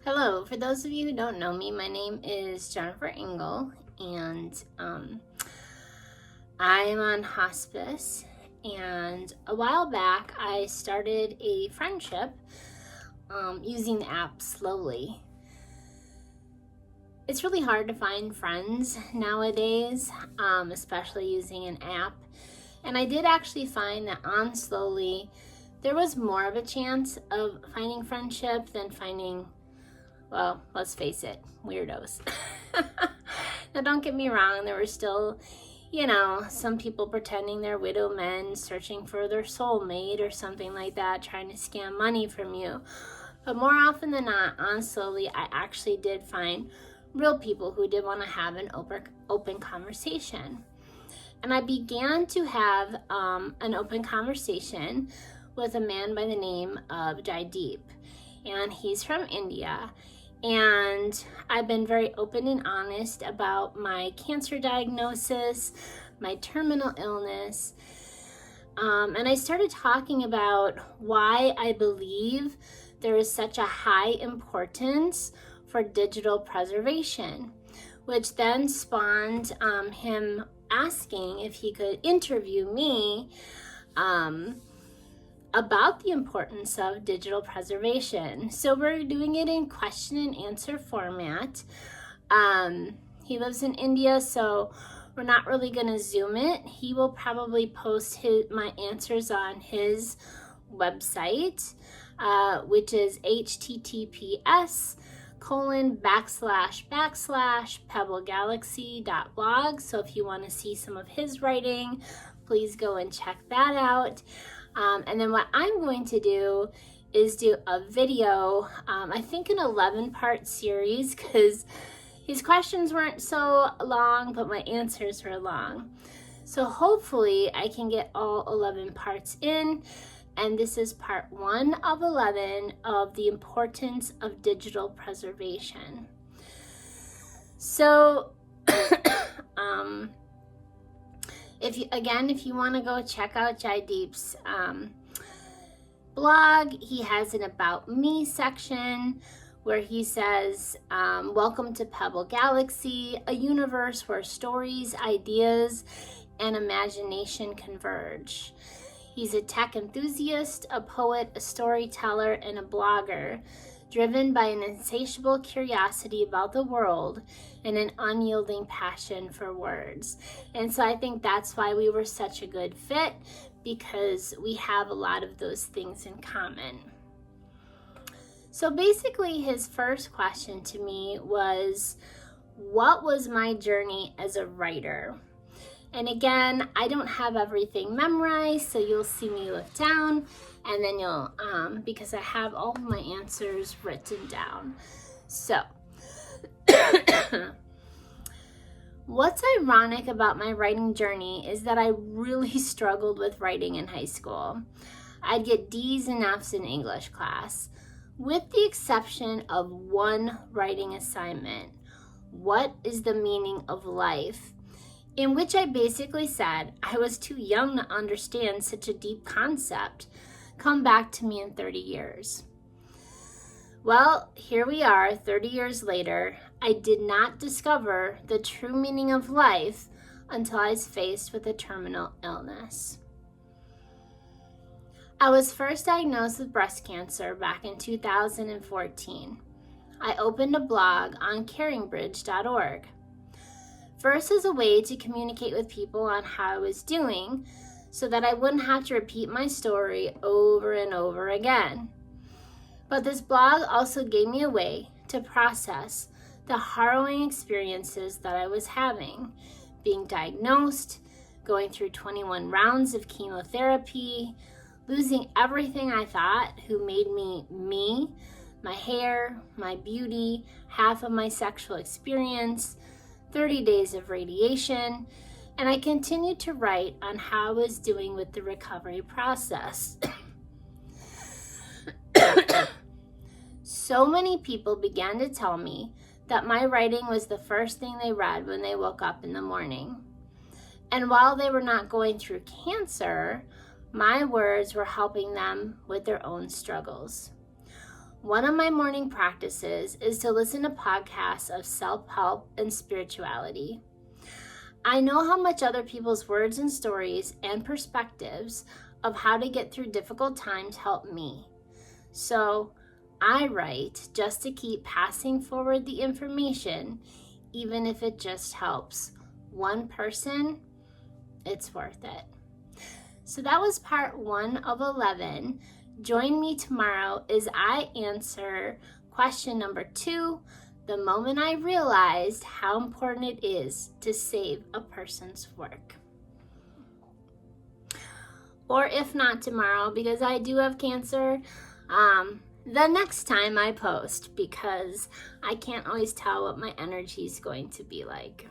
Hello, for those of you who don't know me, my name is Jennifer Engel, and I am on hospice. And a while back, I started a friendship using the app Slowly. It's really hard to find friends nowadays, especially using an app. And I did actually find that on Slowly, there was more of a chance of finding friendship than finding, well, let's face it, weirdos. Now, don't get me wrong, there were still, some people pretending they're widow men searching for their soulmate or something like that, trying to scam money from you. But more often than not, on Slowly, I actually did find real people who did want to have an open conversation. And I began to have an open conversation with a man by the name of Jaideep. And he's from India. And I've been very open and honest about my cancer diagnosis, my terminal illness. And I started talking about why I believe there is such a high importance for digital preservation, which then spawned him asking if he could interview me about the importance of digital preservation. So we're doing it in question and answer format. He lives in India, so we're not really going to Zoom it. He will probably post my answers on his website, which is https://pebblegalaxy.blog. So if you want to see some of his writing, please go and check that out. And then what I'm going to do is do a video, I think an 11-part series, because his questions weren't so long, but my answers were long. So hopefully I can get all 11 parts in, and this is part 1 of 11 of the importance of digital preservation. So, if you want to go check out Jaideep's blog, he has an About Me section where he says, welcome to Pebble Galaxy, a universe where stories, ideas, and imagination converge. He's a tech enthusiast, a poet, a storyteller, and a blogger, driven by an insatiable curiosity about the world and an unyielding passion for words. And so I think that's why we were such a good fit, because we have a lot of those things in common. So basically, his first question to me was, what was my journey as a writer? And again, I don't have everything memorized, so you'll see me look down, and then you'll, because I have all of my answers written down. So, what's ironic about my writing journey is that I really struggled with writing in high school. I'd get D's and F's in English class, with the exception of one writing assignment, What is the Meaning of Life?, in which I basically said I was too young to understand such a deep concept. Come back to me in 30 years. Well, here we are 30 years later. I did not discover the true meaning of life until I was faced with a terminal illness. I was first diagnosed with breast cancer back in 2014. I opened a blog on caringbridge.org. First, as a way to communicate with people on how I was doing, so that I wouldn't have to repeat my story over and over again. But this blog also gave me a way to process the harrowing experiences that I was having, being diagnosed, going through 21 rounds of chemotherapy, losing everything I thought who made me me, my hair, my beauty, half of my sexual experience, 30 days of radiation, and I continued to write on how I was doing with the recovery process. So many people began to tell me that my writing was the first thing they read when they woke up in the morning. And while they were not going through cancer, my words were helping them with their own struggles. One of my morning practices is to listen to podcasts of self-help and spirituality. I know how much other people's words and stories and perspectives of how to get through difficult times help me. So I write just to keep passing forward the information, even if it just helps one person. It's worth it. So that was part 1 of 11. Join me tomorrow as I answer question number 2, the moment I realized how important it is to save a person's work. Or if not tomorrow, because I do have cancer, the next time I post, because I can't always tell what my energy is going to be like.